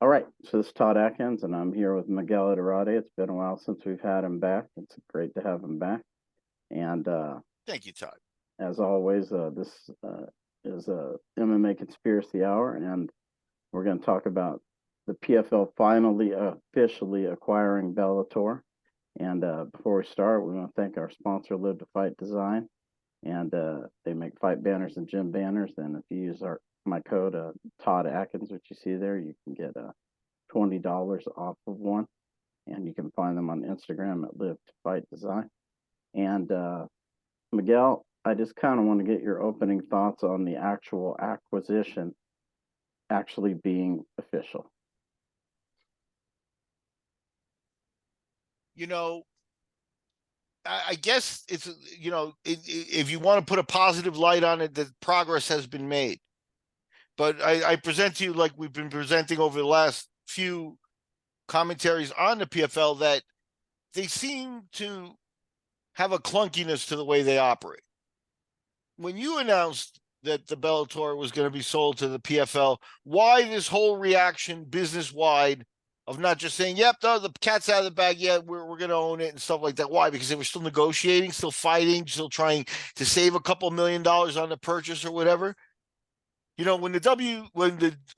All right, so this is Todd Atkins, and I'm here with Miguel. It's been a while since we've had him back. It's great to have him back. And Thank you, Todd. as always, this is a MMA Conspiracy Hour, and we're going to talk about the PFL finally officially acquiring Bellator. And before we start, we want to thank our sponsor, Live to Fight Design, and they make fight banners and gym banners. And if you use my code Todd Atkins, which you see there, you can get $20 off of one, and you can find them on Instagram at Live to Fight Design. And Miguel, I just kind of want to get your opening thoughts on the actual acquisition actually being official. You know, I guess it's, if you want to put a positive light on it, that progress has been made. But I present to you, like we've been presenting over the last few commentaries on the PFL, that they seem to have a clunkiness to the way they operate. When you announced that the Bellator was going to be sold to the PFL, why this whole reaction business wide of not just saying, yep, the cat's out of the bag, yeah, we're going to own it and stuff like that? Why? Because they were still negotiating, still fighting, still trying to save a couple $1 million on the purchase or whatever. When the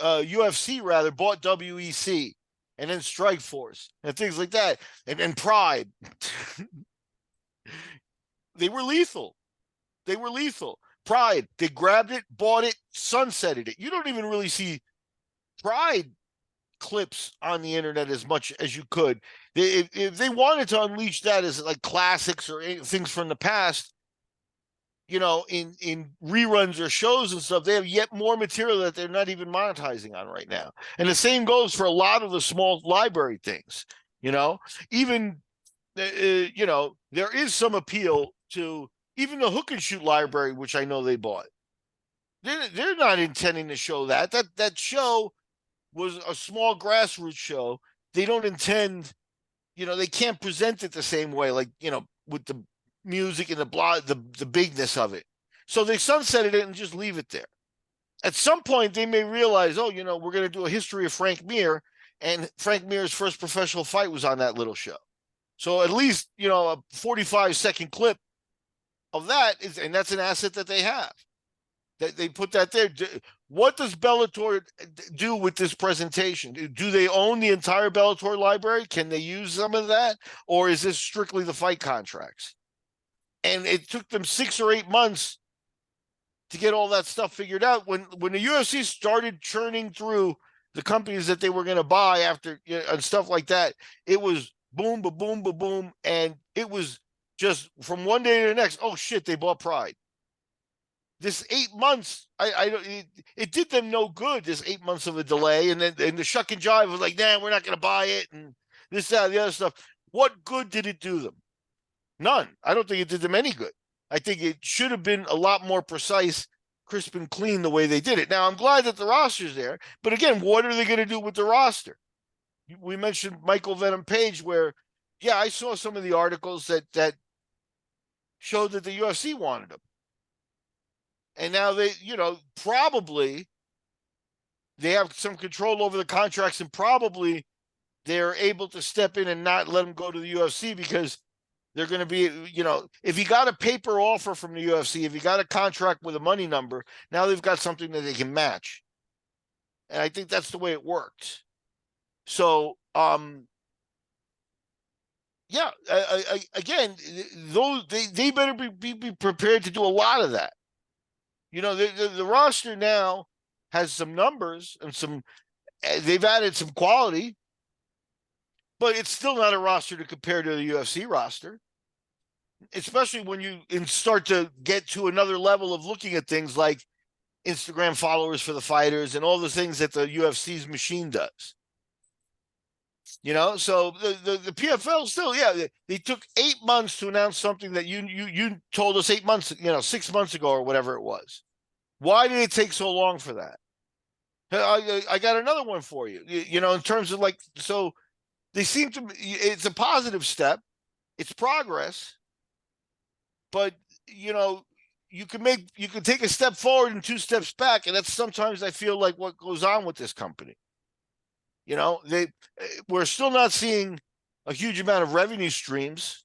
UFC rather bought WEC and then Strikeforce and things like that, and Pride, they were lethal. They were lethal. Pride, they grabbed it, bought it, sunsetted it. You don't even really see Pride clips on the internet as much as you could. If they wanted to unleash that as like classics or things from the past, in reruns or shows and stuff, they have yet more material that they're not even monetizing on right now. And the same goes for a lot of the small library things. You know, even there is some appeal to even the hook and shoot library, which I know they bought. They're not intending to show that. That show was a small grassroots show. They don't intend, they can't present it the same way, like, with the music and the bigness of it. So they sunsetted it and just leave it there. At some point, they may realize, oh, we're going to do a history of Frank Mir, and Frank Mir's first professional fight was on that little show. So at least, a 45-second clip of that is, and that's an asset that they have. That they put that there. What does Bellator do with this presentation? Do they own the entire Bellator library? Can they use some of that? Or is this strictly the fight contracts? And it took them 6 or 8 months to get all that stuff figured out. When the UFC started churning through the companies that they were going to buy after, and stuff like that, it was boom, ba boom, ba boom, and it was just from one day to the next. Oh shit, they bought Pride. This 8 months, it did them no good. This 8 months of a delay, and then the shuck and jive was like, nah, we're not going to buy it, and this, that, the other stuff. What good did it do them? None. I don't think it did them any good. I think it should have been a lot more precise, crisp, and clean the way they did it. Now, I'm glad that the roster's there, but again, what are they going to do with the roster? We mentioned Michael Venom Page, where, yeah, I saw some of the articles that showed that the UFC wanted him. And now they, probably they have some control over the contracts, and probably they're able to step in and not let him go to the UFC, because they're going to be, if he got a paper offer from the UFC, if he got a contract with a money number, now they've got something that they can match. And I think that's the way it worked. So, yeah, again, those they better be prepared to do a lot of that. The roster now has some numbers and they've added some quality, but it's still not a roster to compare to the UFC roster, especially when you start to get to another level of looking at things like Instagram followers for the fighters and all the things that the UFC's machine does. So the PFL still, yeah, they took 8 months to announce something that you told us 8 months, 6 months ago or whatever it was. Why did it take so long for that? I got another one for you. In terms of, like, so they seem to. It's a positive step. It's progress, but you can take a step forward and 2 steps back, and that's sometimes, I feel like, what goes on with this company. You know, we're still not seeing a huge amount of revenue streams.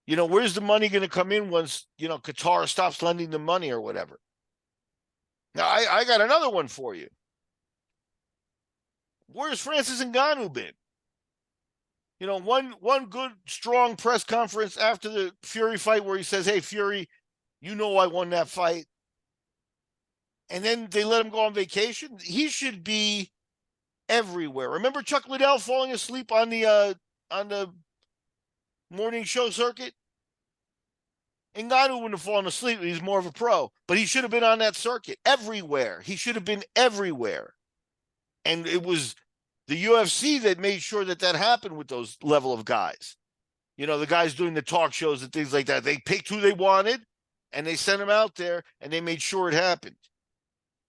You know, where's the money going to come in once, Qatar stops lending the money or whatever? Now, I got another one for you. Where's Francis Ngannou been? One good, strong press conference after the Fury fight where he says, "Hey, Fury, I won that fight." And then they let him go on vacation. He should be everywhere. Remember Chuck Liddell falling asleep on the morning show circuit? Ngannou wouldn't have fallen asleep. He's more of a pro, but he should have been on that circuit everywhere. He should have been everywhere. And it was the UFC that made sure that happened with those level of guys. The guys doing the talk shows and things like that. They picked who they wanted and they sent them out there and they made sure it happened.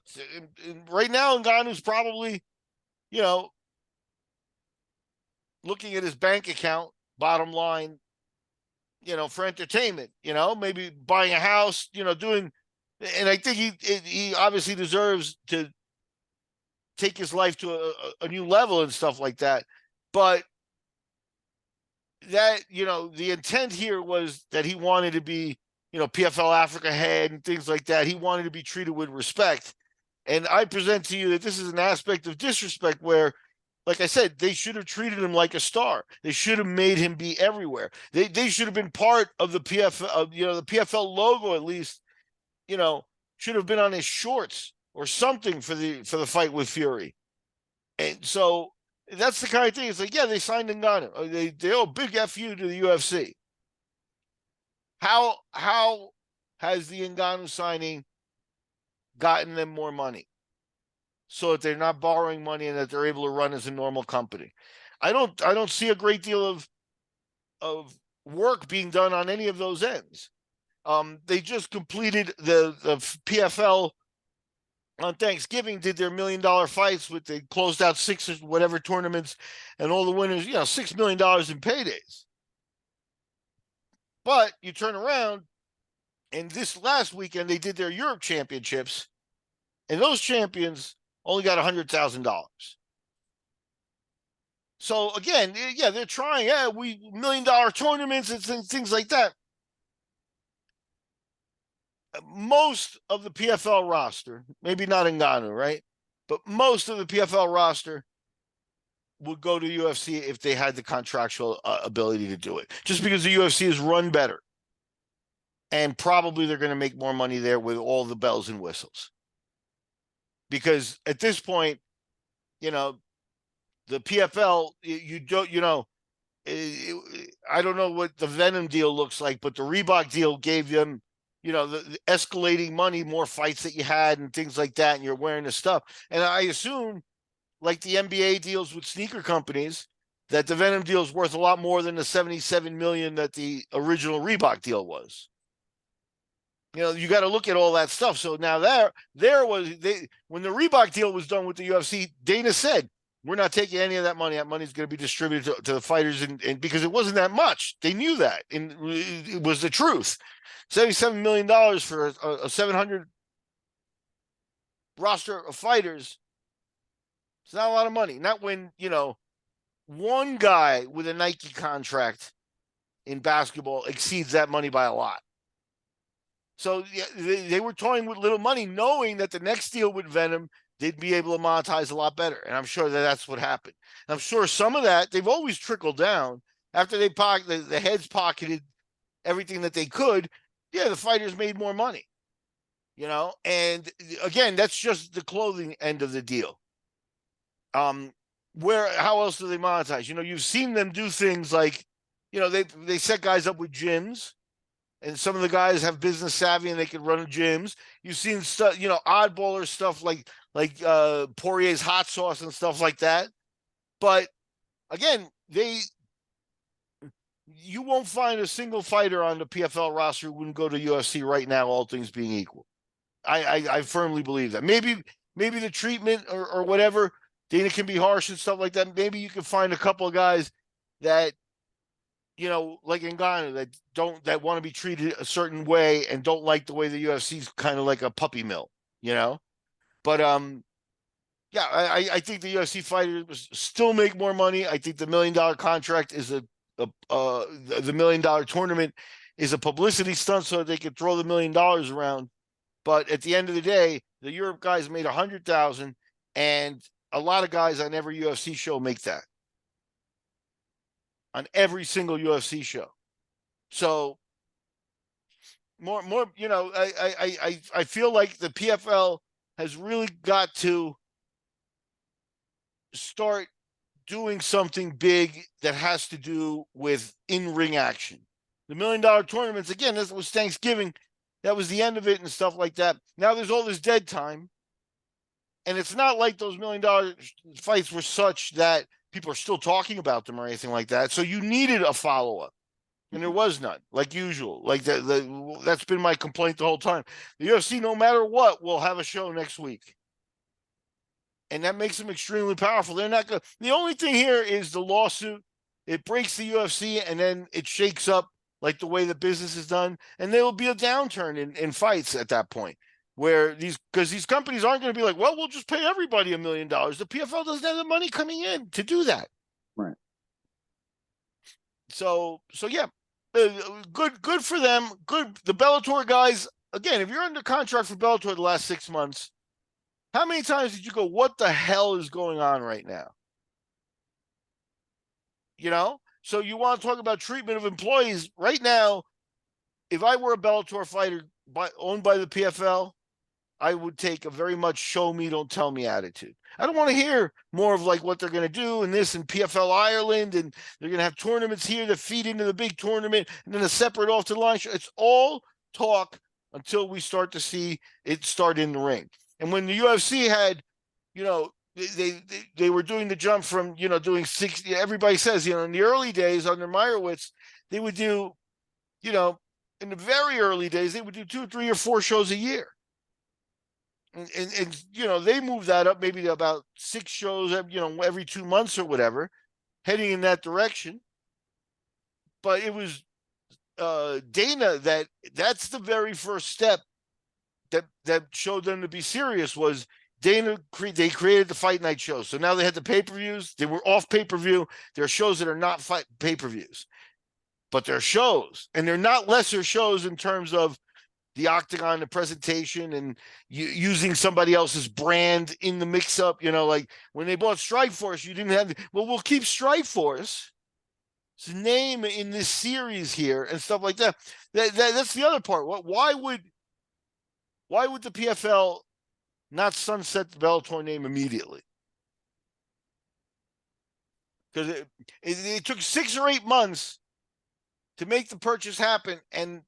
So, and right now, Ngannou's probably, looking at his bank account, bottom line, for entertainment, maybe buying a house, doing, and I think he obviously deserves to take his life to a new level and stuff like that. But that, the intent here was that he wanted to be, PFL Africa head and things like that. He wanted to be treated with respect. And I present to you that this is an aspect of disrespect where, like I said, they should have treated him like a star. They should have made him be everywhere. They should have been part of the PFL, the PFL logo at least, should have been on his shorts or something for the fight with Fury. And so that's the kind of thing. It's like, yeah, they signed Ngannou. They owe a big FU to the UFC. How has the Ngannou signing gotten them more money so that they're not borrowing money and that they're able to run as a normal company? I don't see a great deal of work being done on any of those ends. They just completed the PFL on Thanksgiving, did their $1 million fights they closed out 6 or whatever tournaments, and all the winners, $6 million in paydays. But you turn around, and this last weekend they did their Europe championships, and those champions only got $100,000. So again, yeah, they're trying. Yeah, we $1 million tournaments and things like that. Most of the PFL roster, maybe not Ngannou, right? But most of the PFL roster would go to UFC if they had the contractual ability to do it. Just because the UFC is run better. And probably they're going to make more money there with all the bells and whistles. Because at this point, the PFL, you don't, I don't know what the Venom deal looks like, but the Reebok deal gave them, the escalating money, more fights that you had and things like that, and you're wearing the stuff. And I assume, like the NBA deals with sneaker companies, that the Venom deal is worth a lot more than the $77 million that the original Reebok deal was. You got to look at all that stuff. So now when the Reebok deal was done with the UFC, Dana said, we're not taking any of that money. That money is going to be distributed to the fighters, and because it wasn't that much, they knew that, and it was the truth. $77 million for a 700 roster of fighters. It's not a lot of money. Not when, one guy with a Nike contract in basketball exceeds that money by a lot. So they were toying with little money, knowing that the next deal with Venom, they'd be able to monetize a lot better. And I'm sure that's what happened. And I'm sure some of that, they've always trickled down after the heads pocketed everything that they could. Yeah, the fighters made more money, and again, that's just the clothing end of the deal. How else do they monetize? You've seen them do things like, they set guys up with gyms, and some of the guys have business savvy and they can run gyms. You've seen stuff, oddballer stuff like Poirier's hot sauce and stuff like that. But again, you won't find a single fighter on the PFL roster who wouldn't go to UFC right now, all things being equal. I firmly believe that. Maybe the treatment or whatever, Dana can be harsh and stuff like that. Maybe you can find a couple of guys that, like Ngannou, that want to be treated a certain way and don't like the way the UFC is kind of like a puppy mill, But Yeah, I think the UFC fighters still make more money. I think the $1 million contract is the $1 million tournament is a publicity stunt so that they could throw the $1 million around. But at the end of the day, the Europe guys made 100,000, and a lot of guys on every UFC show make that on every single UFC show. So more, I feel like the PFL has really got to start doing something big that has to do with in-ring action. The $1 million tournaments, again, this was Thanksgiving. That was the end of it and stuff like that. Now there's all this dead time. And it's not like those $1 million fights were such that people are still talking about them or anything like that. So you needed a follow-up. And there was none, like usual. Like that's been my complaint the whole time. The UFC, no matter what, will have a show next week. And that makes them extremely powerful. They're not going. The only thing here is the lawsuit. It breaks the UFC, and then it shakes up like the way the business is done, and there will be a downturn in fights at that point. Where these companies aren't going to be like, well, we'll just pay everybody $1 million. The PFL doesn't have the money coming in to do that. Right. So yeah, good for them. Good. The Bellator guys, again, if you're under contract for Bellator the last 6 months, how many times did you go, what the hell is going on right now? So you want to talk about treatment of employees right now. If I were a Bellator fighter owned by the PFL, I would take a very much show me, don't tell me attitude. I don't want to hear more of like what they're going to do and this and PFL Ireland, and they're going to have tournaments here that feed into the big tournament and then a separate off the line show. It's all talk until we start to see it start in the ring. And when the UFC had, they were doing the jump from, doing 60, everybody says, in the early days under Meyerowitz, they would do, in the very early days, they would do 2, 3, or 4 shows a year. And they moved that up maybe to about 6 shows, every 2 months or whatever, heading in that direction. But it was Dana that's the very first step that showed them to be serious was Dana. They created the Fight Night show. So now they had the pay-per-views. They were off pay-per-view. There are shows that are not pay-per-views, but they're shows, and they're not lesser shows in terms of the octagon, the presentation, and using somebody else's brand in the mix-up. Like when they bought Strikeforce, you didn't have. Well, we'll keep Strikeforce's name in this series here and stuff like that. That's the other part. Why would the PFL not sunset the Bellator name immediately? Because it took 6 or 8 months to make the purchase happen, and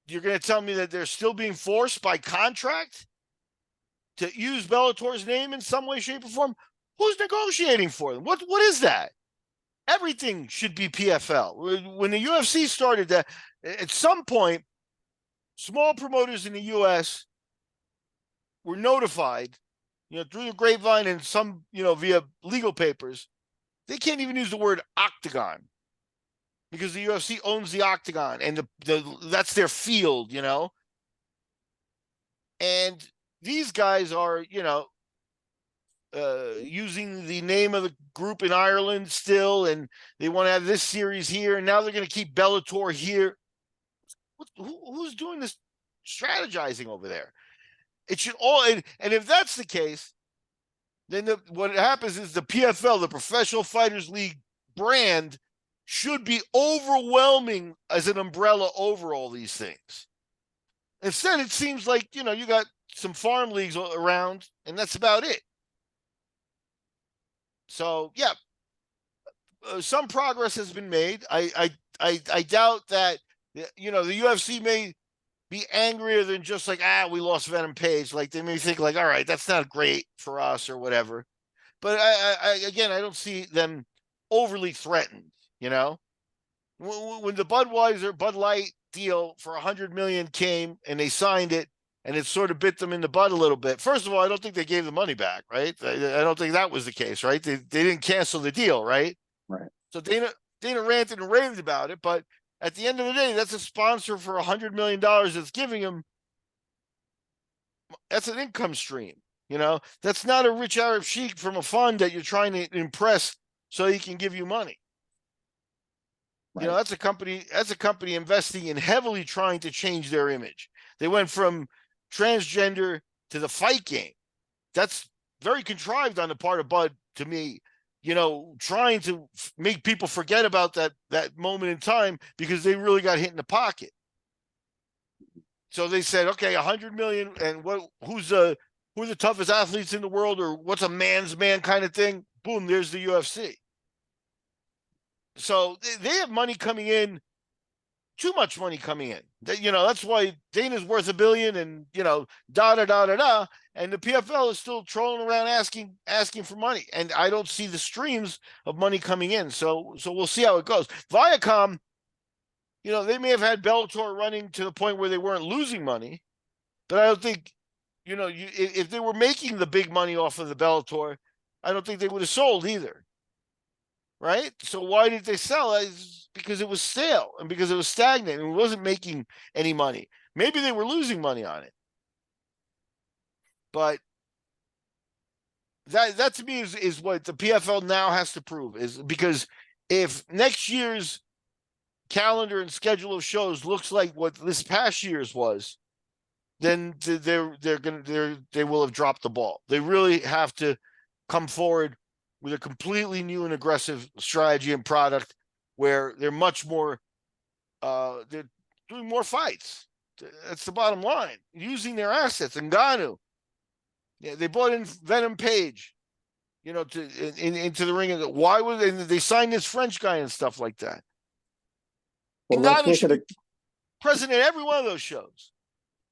you're going to tell me that they're still being forced by contract to use Bellator's name in some way, shape, or form? Who's negotiating for them? What is that? Everything should be PFL. When the UFC started that, at some point, small promoters in the U.S. were notified, through the grapevine and some, via legal papers, they can't even use the word octagon because the UFC owns the octagon and that's their field, And these guys are, using the name of the group in Ireland still, and they want to have this series here, and now they're going to keep Bellator here. Who's doing this strategizing over there? It should all, and if that's the case, then what happens is the PFL, the Professional Fighters League brand, should be overwhelming as an umbrella over all these things. Instead, it seems like, you got some farm leagues around, and that's about it. So, yeah, some progress has been made. I doubt that, the UFC may be angrier than just like, we lost Venom Page. Like they may think like, all right, that's not great for us or whatever. But I don't see them overly threatened. When the Bud Light deal for $100 million came and they signed it, and it sort of bit them in the butt a little bit. First of all, I don't think they gave the money back, right? I don't think that was the case, right? They didn't cancel the deal, right? Right. So Dana ranted and raved about it, but at the end of the day, that's a sponsor for $100 million that's giving him. That's an income stream. That's not a rich Arab sheik from a fund that you're trying to impress so he can give you money. Right. That's a company investing in heavily trying to change their image. They went from transgender to the fight game. That's very contrived on the part of Bud to me, trying to make people forget about that moment in time because they really got hit in the pocket. So they said, okay, 100 million, and who are the toughest athletes in the world, or what's a man's man kind of thing? Boom, there's the UFC. So they have money coming in, too much money coming in. That's why Dana's worth $1 billion, and da da da da da. And the PFL is still trolling around asking for money, and I don't see the streams of money coming in. So we'll see how it goes. Viacom, they may have had Bellator running to the point where they weren't losing money, but I don't think, if they were making the big money off of the Bellator, I don't think they would have sold either. Right? So why did they sell it? Because it was stale and because it was stagnant and it wasn't making any money. Maybe they were losing money on it. But that to me is what the PFL now has to prove, is because if next year's calendar and schedule of shows looks like what this past year's was, then they will have dropped the ball. They really have to come forward with a completely new and aggressive strategy and product where they're much more, they're doing more fights. That's the bottom line. Using their assets. Ngannou, they brought in Venom Page, into the ring. Why would they sign this French guy and stuff like that? Well, Ngannou should be present at every one of those shows.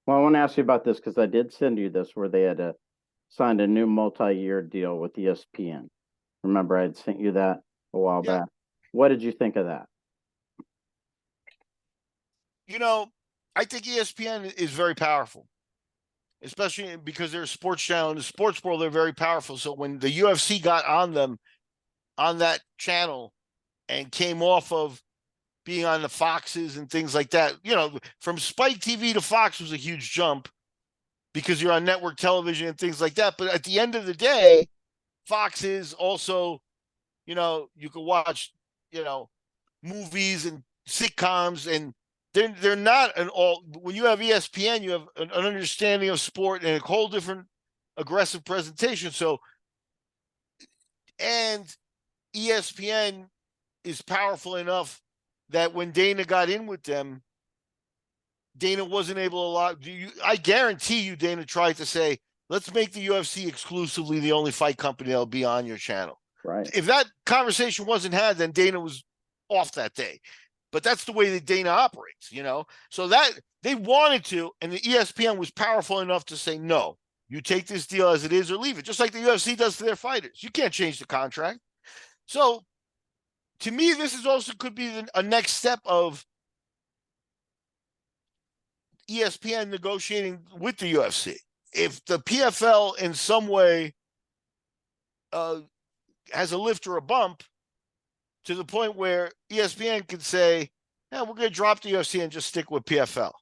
Well, I want to ask you about this because I did send you this where they had signed a new multi-year deal with ESPN. Remember, I had sent you that a while back. What did you think of that? I think ESPN is very powerful, especially because they're a sports channel. In the sports world, they're very powerful. So when the UFC got on them, on that channel, and came off of being on the Foxes and things like that, from Spike TV to Fox was a huge jump because you're on network television and things like that. But at the end of the day, Fox is also, you can watch, movies and sitcoms, and they're not an all. When you have ESPN, you have an understanding of sport and a whole different aggressive presentation. So, and ESPN is powerful enough that when Dana got in with them, Dana wasn't able to I guarantee you, Dana tried to say, let's make the UFC exclusively the only fight company that'll be on your channel. Right. If that conversation wasn't had, then Dana was off that day. But that's the way that Dana operates, So that they wanted to, and the ESPN was powerful enough to say, no, you take this deal as it is or leave it, just like the UFC does to their fighters. You can't change the contract. So to me, this is also could be a next step of ESPN negotiating with the UFC. If the PFL in some way has a lift or a bump to the point where ESPN could say, we're going to drop the UFC and just stick with PFL.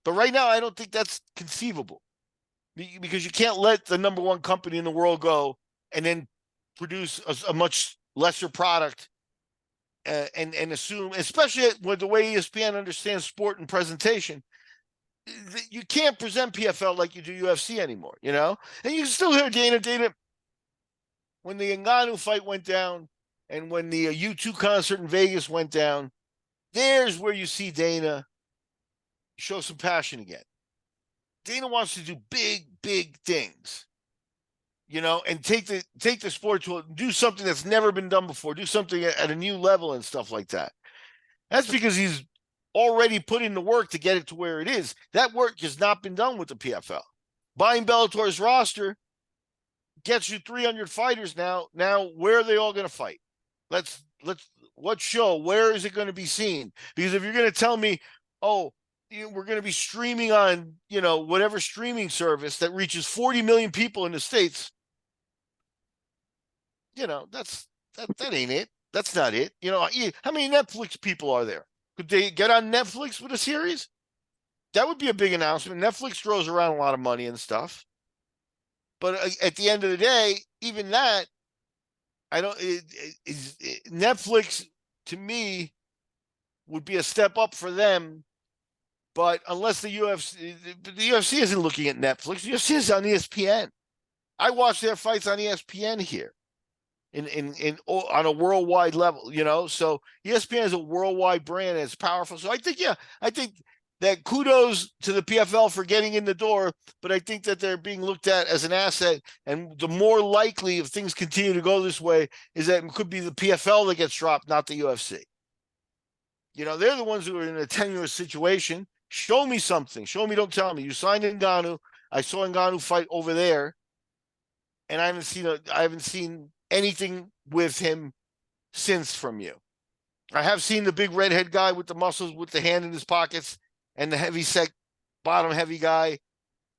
But right now, I don't think that's conceivable because you can't let the number one company in the world go and then produce a much lesser product and assume, especially with the way ESPN understands sport and presentation, you can't present PFL like you do UFC anymore, And you can still hear Dana, when the Ngannou fight went down and when the U2 concert in Vegas went down, there's where you see Dana show some passion again. Dana wants to do big, big things, and take the sport to do something that's never been done before, do something at a new level and stuff like that. That's because he's already put in the work to get it to where it is. That work has not been done with the PFL. Buying Bellator's roster gets you 300 fighters now. Now, where are they all going to fight? What show? Where is it going to be seen? Because if you're going to tell me, we're going to be streaming on, whatever streaming service that reaches 40 million people in the States, that ain't it. That's not it. How many Netflix people are there? Could they get on Netflix with a series? That would be a big announcement. Netflix throws around a lot of money and stuff. But at the end of the day, even that, I don't. Netflix to me would be a step up for them. But unless the UFC isn't looking at Netflix. The UFC is on ESPN. I watch their fights on ESPN here. In on a worldwide level, So ESPN is a worldwide brand and it's powerful. So I think that kudos to the PFL for getting in the door, but I think that they're being looked at as an asset. And the more likely, if things continue to go this way, is that it could be the PFL that gets dropped, not the UFC. They're the ones who are in a tenuous situation. Show me something. Show me, don't tell me. You signed Ngannou. I saw Ngannou fight over there, and I haven't seen anything with him since from you. I have seen the big redhead guy with the muscles, with the hand in his pockets, and the heavy set, bottom heavy guy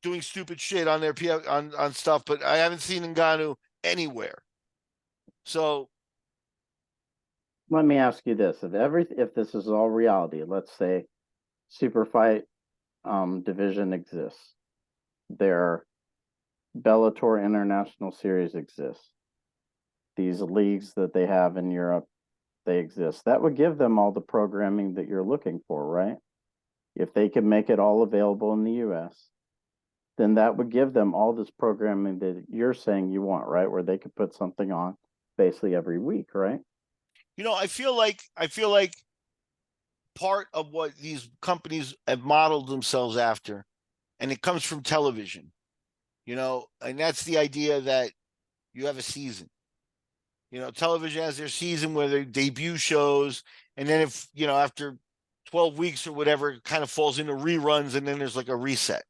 doing stupid shit on their on stuff, but I haven't seen Ngannou anywhere. So let me ask you this: if this is all reality, let's say super fight division exists, their Bellator International Series exists, these leagues that they have in Europe, they exist. That would give them all the programming that you're looking for, right? If they could make it all available in the US, then that would give them all this programming that you're saying you want, right? Where they could put something on basically every week, right? I feel like part of what these companies have modeled themselves after, and it comes from television, and that's the idea that you have a season. Television has their season where they debut shows, and then if after 12 weeks or whatever, it kind of falls into reruns, and then there's like a reset.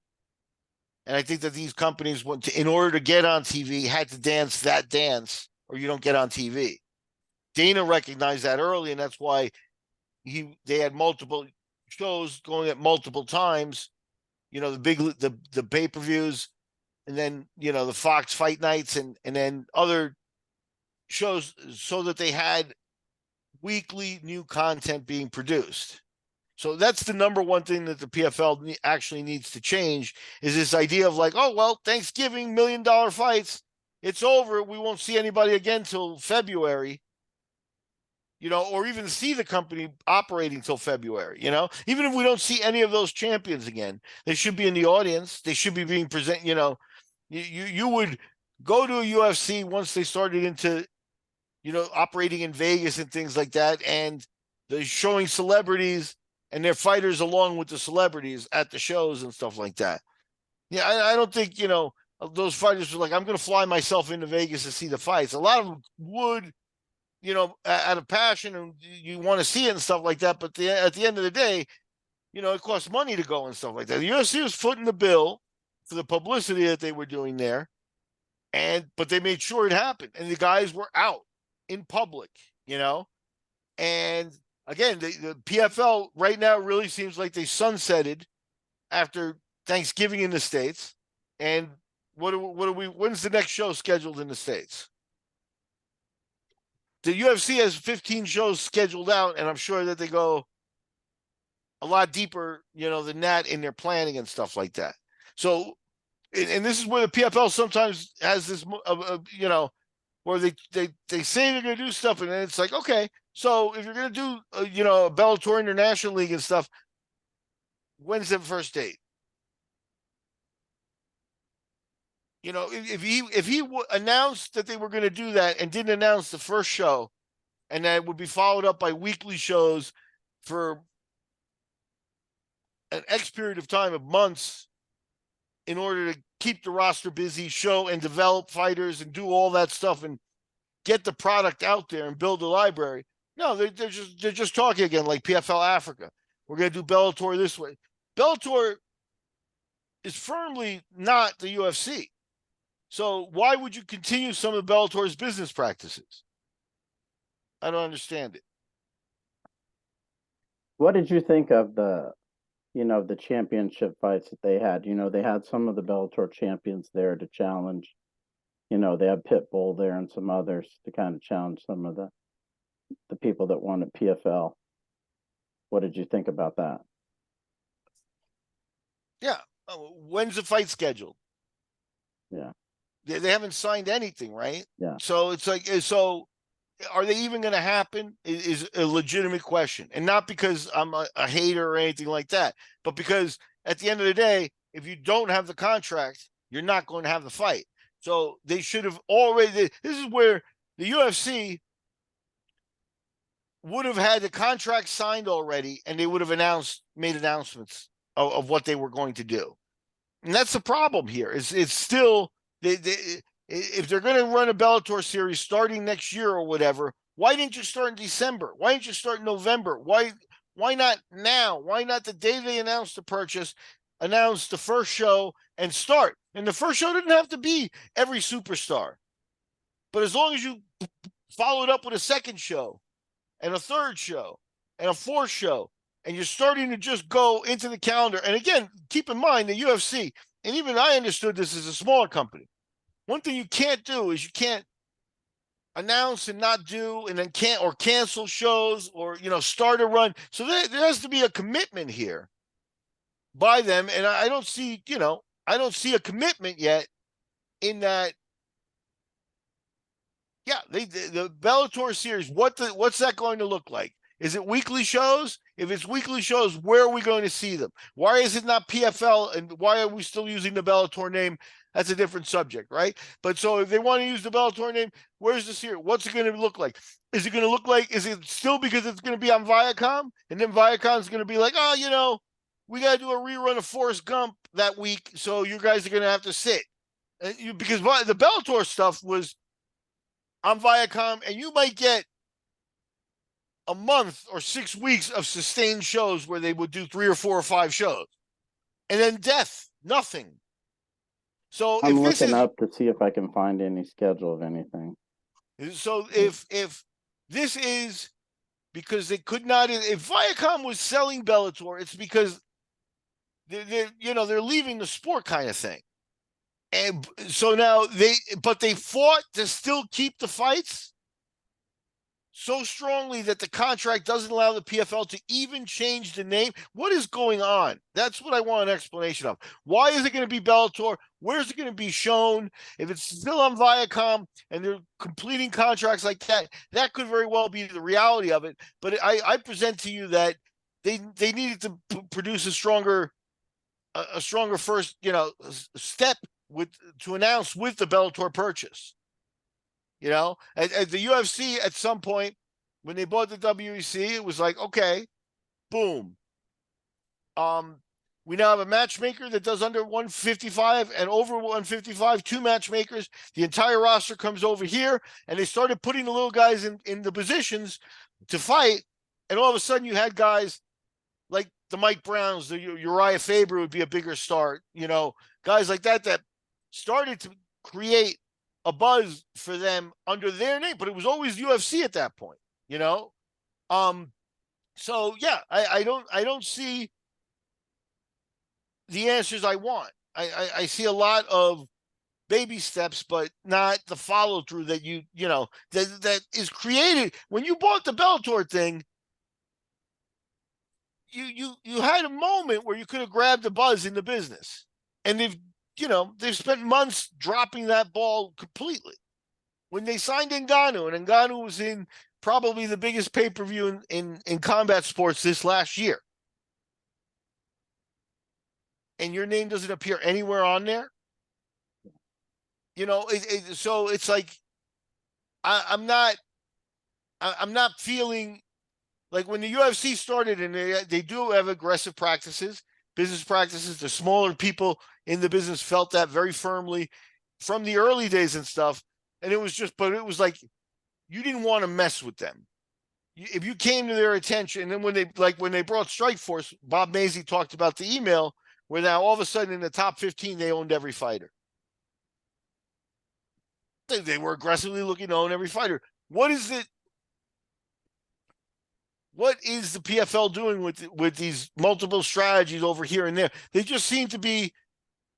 And I think that these companies want to, in order to get on TV, had to dance that dance, or you don't get on TV. Dana recognized that early, and that's why they had multiple shows going at multiple times. The pay-per-views, and then the Fox fight nights, and then other shows, so that they had weekly new content being produced. So that's the number one thing that the PFL actually needs to change, is this idea of like, oh, well, Thanksgiving, $1 million fights, it's over. We won't see anybody again till February, or even see the company operating till February, even if we don't see any of those champions again, they should be in the audience. They should be being presented, you would go to a UFC once they started into, operating in Vegas and things like that. And they're showing celebrities and their fighters along with the celebrities at the shows and stuff like that. Yeah, I don't think, those fighters were like, I'm going to fly myself into Vegas to see the fights. A lot of them would, out of passion, and you want to see it and stuff like that. But at the end of the day, it costs money to go and stuff like that. The UFC was footing the bill for the publicity that they were doing there. But they made sure it happened. And the guys were out in public, And again, the PFL right now really seems like they sunsetted after Thanksgiving in the States. And when's the next show scheduled in the States? The UFC has 15 shows scheduled out, and I'm sure that they go a lot deeper, than that in their planning and stuff like that. So, and this is where the PFL sometimes has this, where they say they're going to do stuff, and then it's like, okay, so if you're going to do, a Bellator International League and stuff, when's the first date? If he announced that they were going to do that and didn't announce the first show, and that would be followed up by weekly shows for an X period of time of months, in order to keep the roster busy, show and develop fighters and do all that stuff and get the product out there and build a library. No, they're just talking again like PFL Africa. We're going to do Bellator this way. Bellator is firmly not the UFC. So why would you continue some of Bellator's business practices? I don't understand it. What did you think of the championship fights that they had? They had some of the Bellator champions there to challenge. They had Pitbull there and some others to kind of challenge some of the people that won at PFL. What did you think about that? Yeah. When's the fight scheduled? Yeah. They haven't signed anything, right? Yeah. So it's like, so are they even going to happen is a legitimate question. And not because I'm a hater or anything like that, but because at the end of the day, if you don't have the contract, you're not going to have the fight. So they should have already, this is where the UFC would have had the contract signed already, and they would have made announcements of what they were going to do. And that's the problem here. It's still, if they're going to run a Bellator series starting next year or whatever, why didn't you start in December? Why didn't you start in November? Why not now? Why not the day they announced the purchase, announce the first show and start? And the first show didn't have to be every superstar. But as long as you followed up with a second show and a third show and a fourth show, and you're starting to just go into the calendar. And again, keep in mind the UFC, and even I understood this as a smaller company. One thing you can't do is you can't announce and not do, and then can't or cancel shows or start a run. So there has to be a commitment here by them, and I don't see a commitment yet in that. Yeah, the Bellator series. What's that going to look like? Is it weekly shows? If it's weekly shows, where are we going to see them? Why is it not PFL? And why are we still using the Bellator name? That's a different subject, right? But so if they want to use the Bellator name, where's the series? What's it going to look like? Is it going to look like, is it still because it's going to be on Viacom? And then Viacom's going to be like, oh, we got to do a rerun of Forrest Gump that week. So you guys are going to have to sit. Because the Bellator stuff was on Viacom, and you might get a month or 6 weeks of sustained shows where they would do 3 or 4 or 5 shows, and then nothing. So I'm if this looking is up to see if I can find any schedule of anything. so, if this is because they could not, if Viacom was selling Bellator, it's because they're leaving the sport kind of thing, and so now they fought to still keep the fights so strongly that the contract doesn't allow the PFL to even change the name. What is going on? That's what I want an explanation of. Why is it going to be Bellator? Where's it going to be shown? If it's still on Viacom and they're completing contracts like that, that could very well be the reality of it. But I present to you that they needed to produce a stronger first step to announce with the Bellator purchase. At the UFC at some point when they bought the WEC, it was like, okay, boom. We now have a matchmaker that does under 155 and over 155, 2 matchmakers. The entire roster comes over here, and they started putting the little guys in the positions to fight. And all of a sudden you had guys like the Mike Browns, the Uriah Faber would be a bigger start, guys like that started to create a buzz for them under their name, but it was always UFC at that point, So yeah, I don't see the answers I want. I see a lot of baby steps, but not the follow through that that is created when you bought the Bellator thing. You had a moment where you could have grabbed the buzz in the business, and they've spent months dropping that ball completely. When they signed Ngannou, and Ngannou was in probably the biggest pay-per-view in combat sports this last year, and your name doesn't appear anywhere on there, so it's like I'm not feeling like when the UFC started, and they do have aggressive business practices. The smaller people in the business felt that very firmly from the early days and stuff. And it was like, you didn't want to mess with them. If you came to their attention, and then when they brought Strikeforce, Bob Mazy talked about the email where now all of a sudden in the top 15, they owned every fighter. They were aggressively looking to own every fighter. What is it? What is the PFL doing with these multiple strategies over here and there? They just seem to be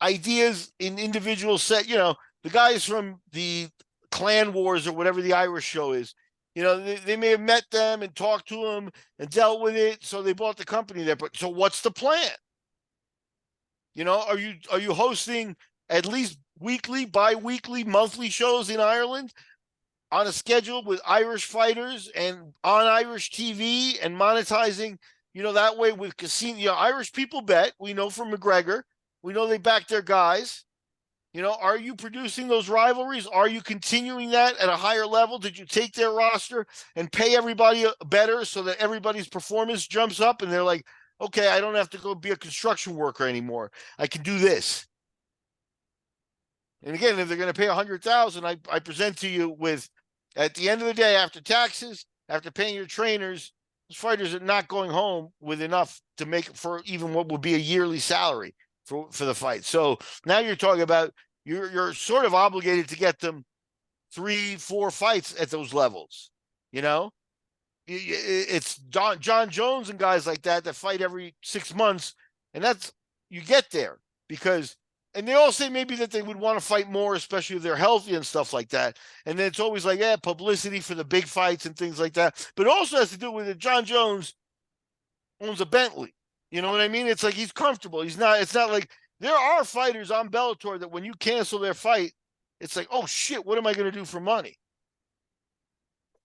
ideas in individual set. The guys from the Clan Wars or whatever the Irish show is, they may have met them and talked to them and dealt with it, so they bought the company there. But so what's the plan? Are you hosting at least weekly, bi-weekly, monthly shows in Ireland on a schedule with Irish fighters and on Irish TV and monetizing, that way with casino. Irish people bet. We know from McGregor. We know they back their guys. Are you producing those rivalries? Are you continuing that at a higher level? Did you take their roster and pay everybody better so that everybody's performance jumps up and they're like, okay, I don't have to go be a construction worker anymore. I can do this. And again, if they're going to pay $100,000, I present to you with, at the end of the day, after taxes, after paying your trainers, those fighters are not going home with enough to make for even what would be a yearly salary for the fight. So now you're talking about you're sort of obligated to get them 3-4 fights at those levels. It's John Jones and guys like that fight every 6 months, and that's you get there because. And they all say maybe that they would want to fight more, especially if they're healthy and stuff like that. And then it's always like, publicity for the big fights and things like that. But it also has to do with it. John Jones owns a Bentley. You know what I mean? It's like he's comfortable. It's not like there are fighters on Bellator that when you cancel their fight, it's like, oh shit, what am I going to do for money?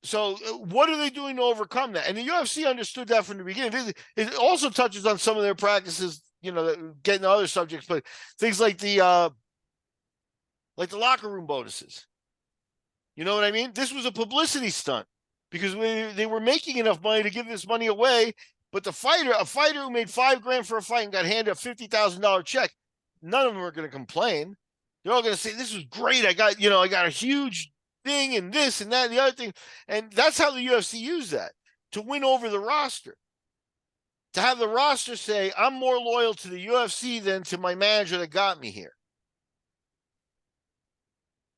So what are they doing to overcome that? And the UFC understood that from the beginning. It also touches on some of their practices, getting to other subjects, but things like the locker room bonuses. You know what I mean? This was a publicity stunt because they were making enough money to give this money away. But a fighter who made $5,000 for a fight and got handed a $50,000 check, none of them are going to complain. They're all going to say, "This was great. I got a huge thing and this and that and the other thing," and that's how the UFC used that to win over the roster. To have the roster say, "I'm more loyal to the UFC than to my manager that got me here."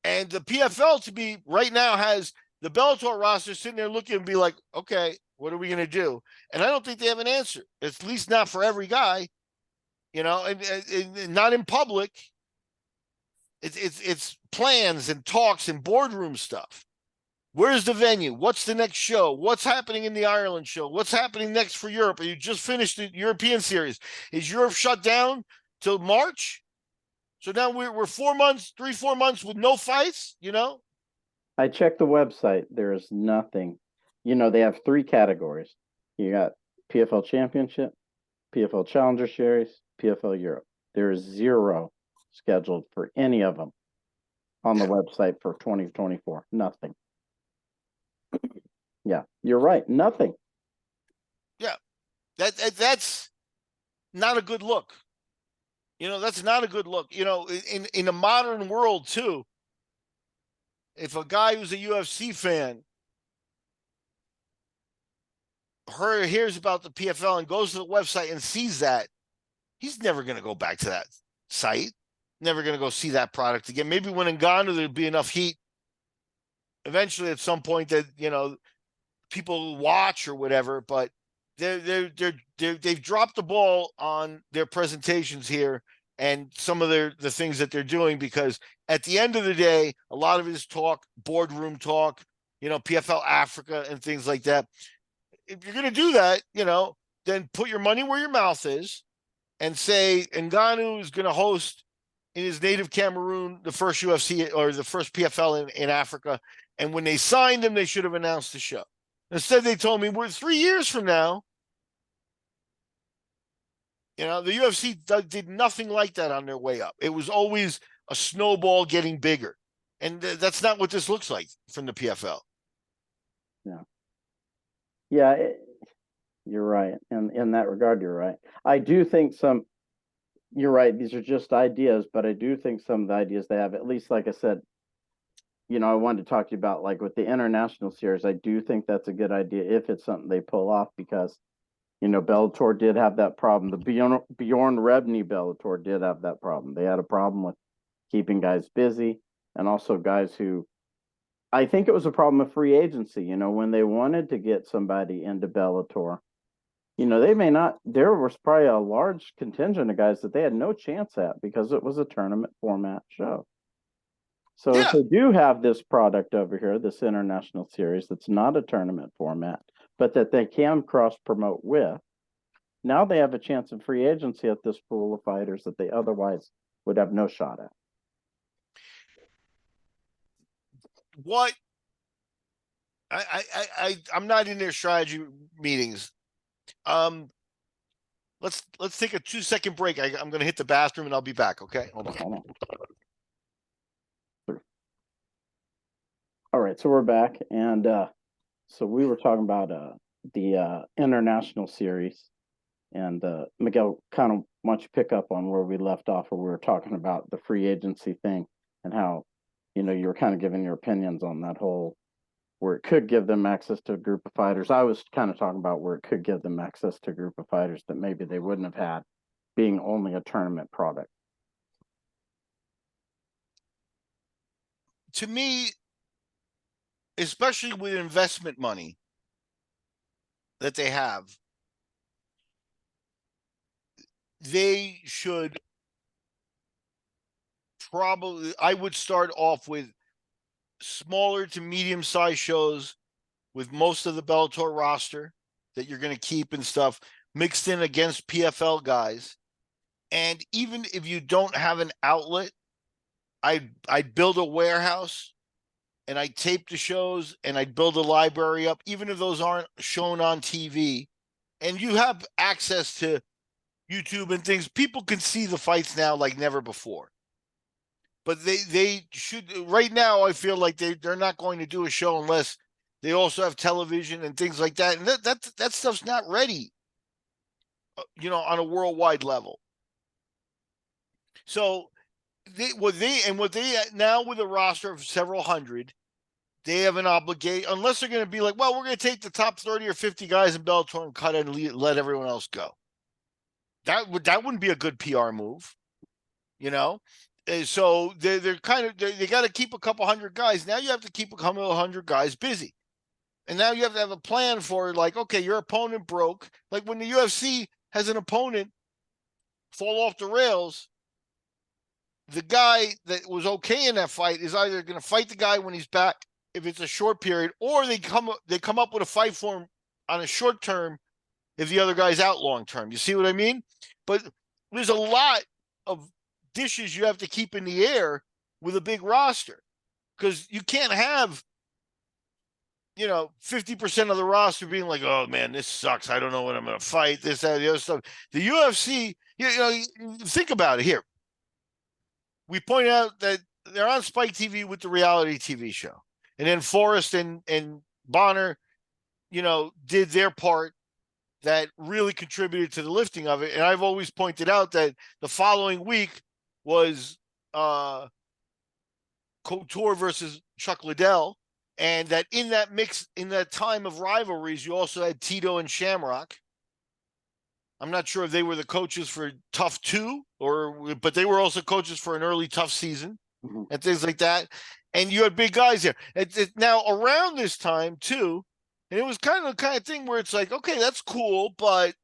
And the PFL to be right now has the Bellator roster sitting there looking and be like, okay, what are we going to do? And I don't think they have an answer. At least not for every guy, and not in public. It's plans and talks and boardroom stuff. Where's the venue? What's the next show? What's happening in the Ireland show? What's happening next for Europe? Are you just finished the European series? Is Europe shut down till March? So now we're 4 months, 3-4 months with no fights, I checked the website. There is nothing. They have 3 categories. You got PFL Championship, PFL Challenger Series, PFL Europe. There is 0 scheduled for any of them on the website for 2024. Nothing. Yeah, you're right. Nothing. Yeah, that's not a good look. That's not a good look. In a modern world too, if a guy who's a UFC fan hears about the PFL and goes to the website and sees that, he's never going to go back to that site. Never going to go see that product again. Maybe when Ngannou there'd be enough heat eventually at some point that people watch or whatever, but they've dropped the ball on their presentations here and some of the things that they're doing, because at the end of the day, a lot of it is talk, boardroom talk, PFL Africa and things like that. If you're going to do that, then put your money where your mouth is and say Ngannou is going to host in his native Cameroon the first UFC or the first PFL in Africa. And when they signed him, they should have announced the show. Instead, they told me we're 3 years from now. The UFC did nothing like that on their way up. It was always a snowball getting bigger. And that's not what this looks like from the PFL. Yeah. Yeah, you're right. And in that regard, you're right. I do think you're right. These are just ideas, but I do think some of the ideas they have, at least, like I said, I wanted to talk to you about, like with the international series, I do think that's a good idea if it's something they pull off, because, Bellator did have that problem. The Bjorn Rebney Bellator did have that problem. They had a problem with keeping guys busy, and also guys who, I think it was a problem of free agency, when they wanted to get somebody into Bellator, they may not, there was probably a large contingent of guys that they had no chance at because it was a tournament format show. So if they do have this product over here, this international series, that's not a tournament format, but that they can cross promote with, now they have a chance in free agency at this pool of fighters that they otherwise would have no shot at. what I'm not in their strategy meetings. Let's take a 2-second break. I'm going to hit the bathroom and I'll be back. Okay, hold on. Hold on. All right, so we're back, and so we were talking about the international series, and Miguel kind of wants to pick up on where we left off, where we were talking about the free agency thing and how, you were kind of giving your opinions on that whole, where it could give them access to a group of fighters. I was kind of talking about where it could give them access to a group of fighters that maybe they wouldn't have had being only a tournament product. To me, especially with investment money that they have, they should probably, I would start off with smaller to medium-sized shows with most of the Bellator roster that you're going to keep and stuff mixed in against PFL guys. And even if you don't have an outlet, I'd build a warehouse and I'd tape the shows and I'd build a library up, even if those aren't shown on TV. And you have access to YouTube and things. People can see the fights now like never before. But they should, right now, I feel like they're not going to do a show unless they also have television and things like that. And that stuff's not ready, on a worldwide level. So what they now, with a roster of several hundred, they have an obligation, unless they're going to be like, well, we're going to take the top 30 or 50 guys in Bellator and cut it and let everyone else go. That wouldn't be a good PR move, And so they're kind of, they got to keep a couple hundred guys. Now you have to keep a couple hundred guys busy. And now you have to have a plan for, like, okay, your opponent broke. Like when the UFC has an opponent fall off the rails, the guy that was okay in that fight is either going to fight the guy when he's back, if it's a short period, or they come up with a fight for him on a short term if the other guy's out long term. You see what I mean? But there's a lot of dishes you have to keep in the air with a big roster, because you can't have 50% of the roster being like, oh man, this sucks, I don't know what I'm going to fight, this, that, the other stuff. The UFC, think about it here. We pointed out that they're on Spike TV with the reality TV show, and then Forrest and Bonner, did their part that really contributed to the lifting of it. And I've always pointed out that the following week was Couture versus Chuck Liddell, and that in that mix, in that time of rivalries, you also had Tito and Shamrock. I'm not sure if they were the coaches for Tough 2, but they were also coaches for an early Tough season and things like that. And you had big guys there. Now, around this time, too, and it was kind of thing where it's like, okay, that's cool, but,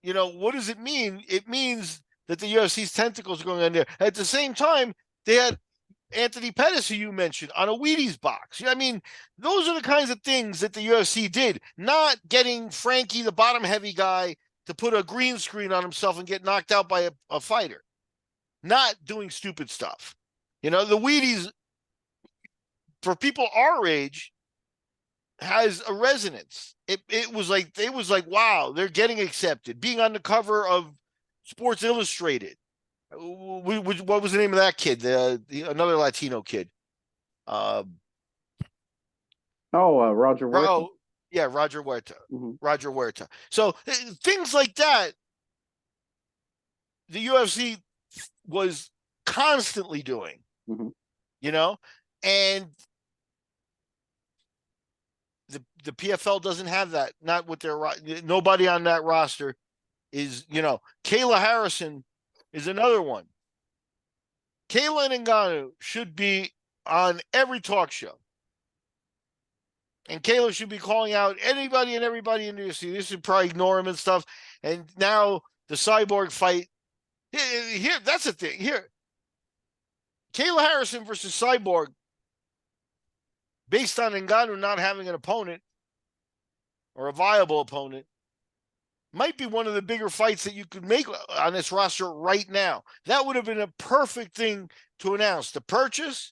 what does it mean? It means that the UFC's tentacles are going on there. At the same time, they had Anthony Pettis, who you mentioned, on a Wheaties box. I mean, those are the kinds of things that the UFC did, not getting Frankie, the bottom heavy guy, to put a green screen on himself and get knocked out by a fighter. Not doing stupid stuff. The Wheaties, for people our age, has a resonance. It was like, wow, they're getting accepted. Being on the cover of Sports Illustrated. What was the name of that kid? Another Latino kid. Roger Huerta. Oh, yeah, Roger Huerta. Roger Huerta. So things like that, the UFC was constantly doing, and the PFL doesn't have that. Not with their, nobody on that roster is, Kayla Harrison is another one. Kayla Ngannou should be on every talk show. And Kayla should be calling out anybody and everybody in the UFC. This should probably ignore him and stuff. And now the Cyborg fight. Here, that's the thing. Here, Kayla Harrison versus Cyborg, based on Ngannou not having an opponent or a viable opponent, might be one of the bigger fights that you could make on this roster right now. That would have been a perfect thing to announce. The purchase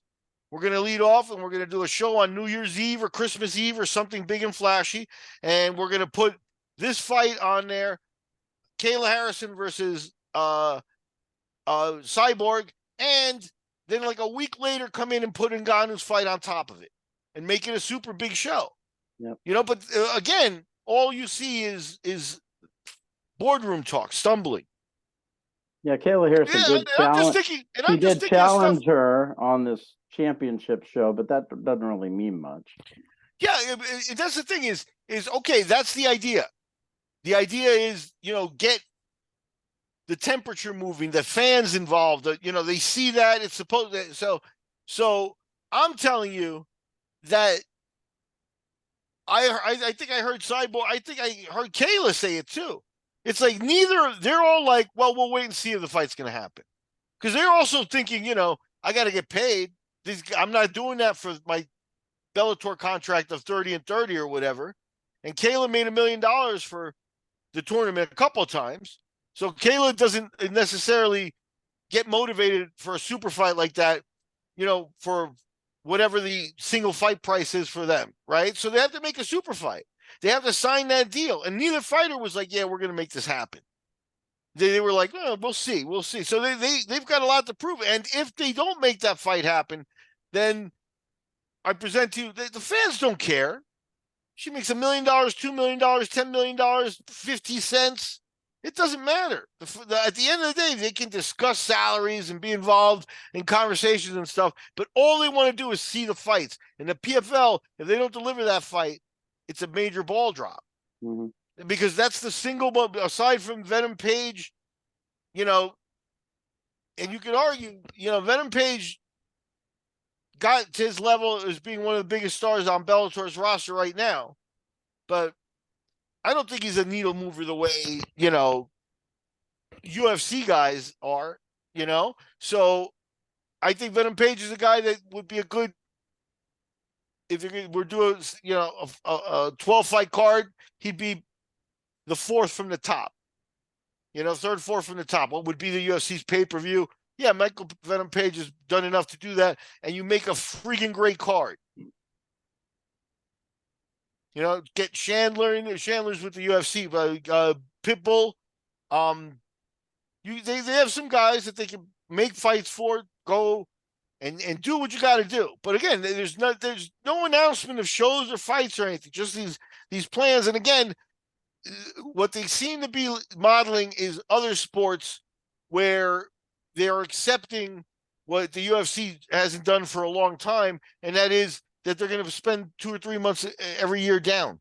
We're going to lead off and we're going to do a show on New Year's Eve or Christmas Eve or something big and flashy. And we're going to put this fight on there, Kayla Harrison versus Cyborg. And then like a week later, come in and put Ngannou's fight on top of it and make it a super big show. Yep. You know, but again, all you see is boardroom talk, stumbling. Yeah, Kayla Harrison did challenge her on this championship show, but that doesn't really mean much. Yeah, that's the thing is okay, that's the idea. The idea is, you know, get the temperature moving, the fans involved, you know, they see that it's supposed to, so I'm telling you that I think I heard Cyborg, I think I heard Kayla say it too. It's like they're all like, well, we'll wait and see if the fight's going to happen. Because they're also thinking, you know, I got to get paid. I'm not doing that for my Bellator contract of 30 and 30 or whatever. And Kayla made $1 million for the tournament a couple of times. So Kayla doesn't necessarily get motivated for a super fight like that, you know, for whatever the single fight price is for them, right? So they have to make a super fight. They have to sign that deal. And neither fighter was like, yeah, we're going to make this happen. They were like, oh, we'll see. So they've got a lot to prove. And if they don't make that fight happen, then I present to you, the fans don't care. She makes $1 million, $2 million, $10 million, 50 cents. It doesn't matter. At the end of the day, they can discuss salaries and be involved in conversations and stuff, but all they want to do is see the fights. And the PFL, if they don't deliver that fight, it's a major ball drop. Mm-hmm. Because that's the single, aside from Venom Page, you know, and you could argue, you know, Venom Page got to his level as being one of the biggest stars on Bellator's roster right now. But I don't think he's a needle mover the way, you know, UFC guys are, you know. So I think Venom Page is a guy that would be a good, if we're doing, you know, a 12-fight card, he'd be the fourth from the top. You know, third, fourth from the top. What would be the UFC's pay-per-view? Yeah, Michael Venom Page has done enough to do that, and you make a freaking great card. You know, get Chandler's with the UFC, Pitbull. They have some guys that they can make fights for, go and do what you got to do. But again, there's no announcement of shows or fights or anything. Just these plans. And again, what they seem to be modeling is other sports where they're accepting what the UFC hasn't done for a long time, and that is that they're going to spend 2 or 3 months every year down,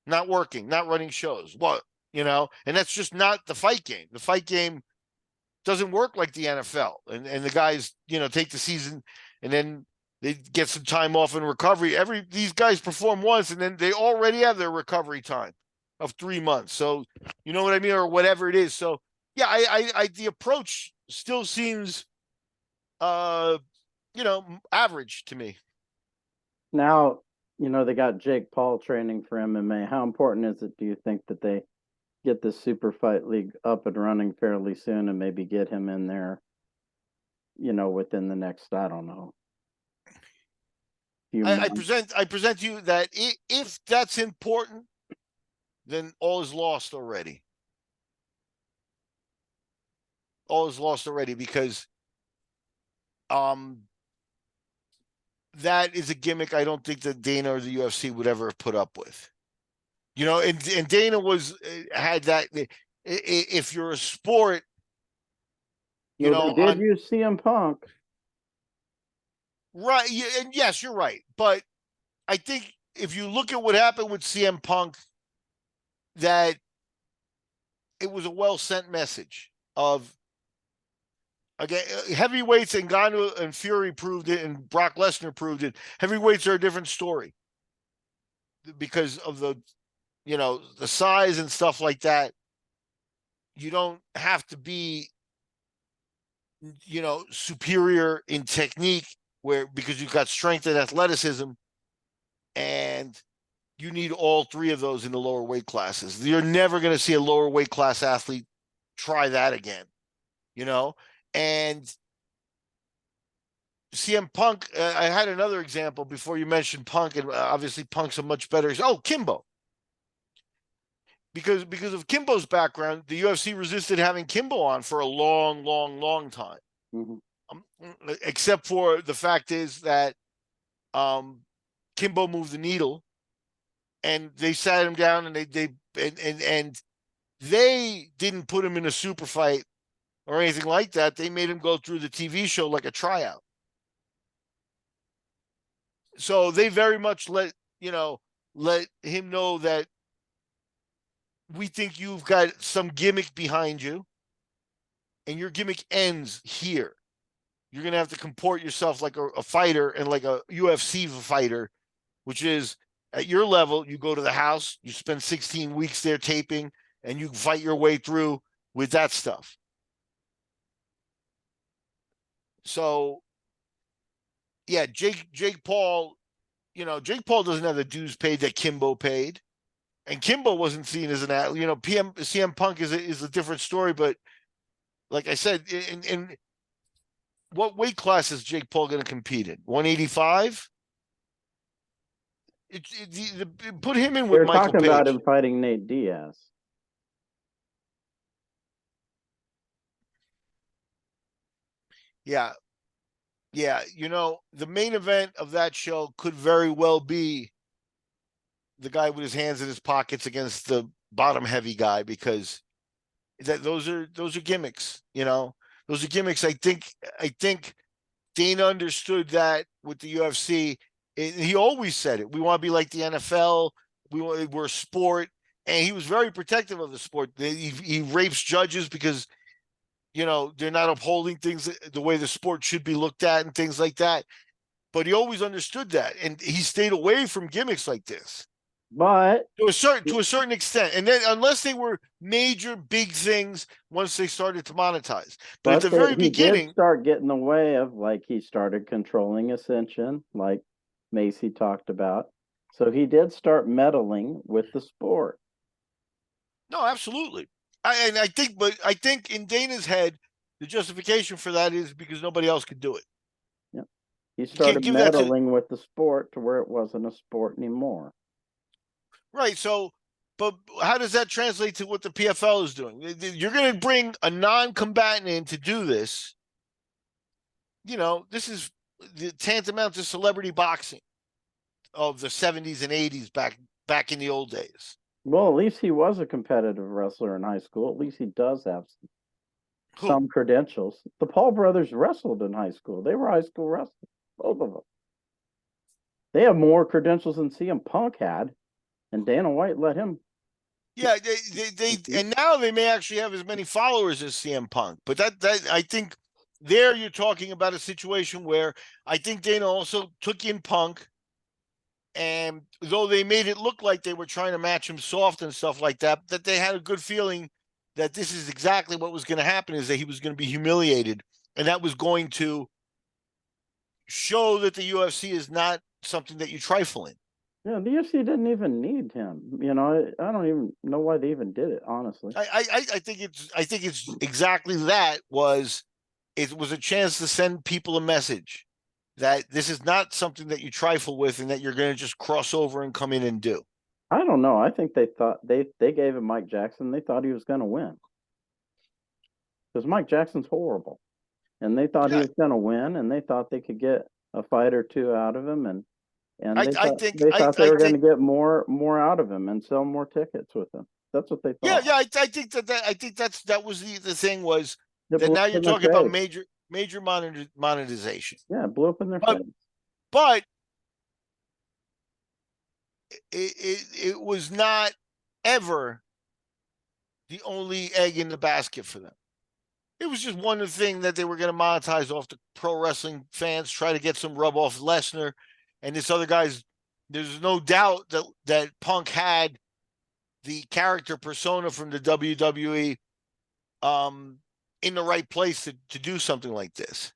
not working, not running shows. What, you know, and that's just not the fight game. The fight game doesn't work like the NFL, and the guys, you know, take the season and then they get some time off in recovery. These guys perform once and then they already have their recovery time of 3 months. So, you know what I mean, or whatever it is. So, yeah, I the approach still seems, you know, average to me. Now, you know, they got Jake Paul training for MMA. How important is it, do you think, that they get the Super Fight League up and running fairly soon and maybe get him in there, you know, within the next, I don't know. I present to you that if that's important, then all is lost already. All is lost already because that is a gimmick I don't think that Dana or the UFC would ever have put up with. You know, and Dana had that. If you're a sport, you know, did you CM Punk? Right, and yes, you're right. But I think if you look at what happened with CM Punk, that it was a well-sent message of, again, heavyweights, and Ngannou and Fury proved it, and Brock Lesnar proved it. Heavyweights are a different story because of the, you know, the size and stuff like that. You don't have to be, you know, superior in technique because you've got strength and athleticism, and you need all three of those in the lower weight classes. You're never going to see a lower weight class athlete try that again, you know? And CM Punk, I had another example before you mentioned Punk, and obviously Punk's a much better. Oh, Kimbo. Because of Kimbo's background, the UFC resisted having Kimbo on for a long, long, long time. Mhm. Except for the fact is that Kimbo moved the needle, and they sat him down, and and they didn't put him in a super fight or anything like that. They made him go through the TV show like a tryout. So they very much let him know that we think you've got some gimmick behind you, and your gimmick ends here. You're going to have to comport yourself like a fighter and like a UFC fighter, which is at your level, you go to the house, you spend 16 weeks there taping, and you fight your way through with that stuff. So, yeah, Jake Paul, Jake Paul doesn't have the dues paid that Kimbo paid. And Kimbo wasn't seen as an athlete. CM Punk is a different story, but like I said, in what weight class is Jake Paul going to compete in? 185? Put him in with They're Michael talking about Page. him fighting Nate Diaz. Yeah. Yeah. The main event of that show could very well be the guy with his hands in his pockets against the bottom heavy guy, because those are gimmicks, those are gimmicks. I think Dana understood that with the UFC. He always said it. We want to be like the NFL. We're a sport. And he was very protective of the sport. He rapes judges because, they're not upholding things the way the sport should be looked at and things like that. But he always understood that. And he stayed away from gimmicks like this But to a certain extent. And then unless they were major big things once they started to monetize. But at the very he did beginning, start getting the way of, like, he started controlling Ascension, like Macy talked about. So he did start meddling with the sport. no, absolutely. But I think in Dana's head, the justification for that is because nobody else could do it. Yeah. He You can't started give that to meddling with the sport to where it wasn't a sport anymore. right. So, but how does that translate to what the PFL is doing? You're going to bring a non-combatant in to do this. This is the tantamount to celebrity boxing of the 70s and 80s back in the old days. Well, at least he was a competitive wrestler in high school. At least he does have Who? some credentials. The Paul brothers wrestled in high school. They were high school wrestlers, both of them. They have more credentials than CM Punk had, and Dana White let him. Yeah, and now they may actually have as many followers as CM Punk. But that I think there you're talking about a situation where I think Dana also took in Punk, and though they made it look like they were trying to match him soft and stuff like that, that they had a good feeling that this is exactly what was going to happen, is that he was going to be humiliated, and that was going to show that the UFC is not something that you trifle in. Yeah, the UFC didn't even need him. I don't even know why they even did it, honestly. I think it's exactly that. It was a chance to send people a message that this is not something that you trifle with and that you're going to just cross over and come in and do. I don't know. I think they thought they gave him Mike Jackson. They thought he was going to win because Mike Jackson's horrible, and they thought he Yeah, was going to win, and they thought they could get a fight or two out of him, and I, they I thought think they I, thought they I were going think to get more out of him and sell more tickets with him. That's what they yeah, thought. yeah. I think I think that was the thing was It that blew now up you're in their talking about face. major monetization. Yeah, it blew up in their But face. but it was not ever the only egg in the basket for them. It was just one thing that they were going to monetize off the pro wrestling fans, try to get some rub off Lesnar and this other guy's. There's no doubt that Punk had the character persona from the WWE in the right place to do something like this.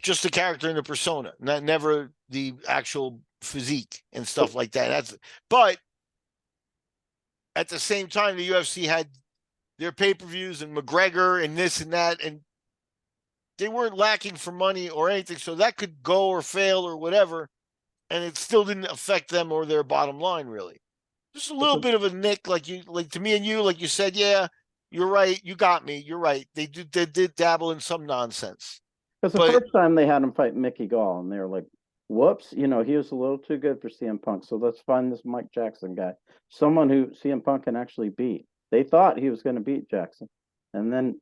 Just the character and the persona, never the actual physique and stuff like that. But at the same time, the UFC had their pay-per-views and McGregor and this and that, and they weren't lacking for money or anything, so that could go or fail or whatever, and it still didn't affect them or their bottom line really. Just a little bit of a nick, like to me and you, like you said, yeah, you're right, you got me, you're right. They did dabble in some nonsense, Because the but first time they had him fight Mickey Gall, and they were like, "Whoops, he was a little too good for CM Punk. So let's find this Mike Jackson guy, someone who CM Punk can actually beat." They thought he was going to beat Jackson, and then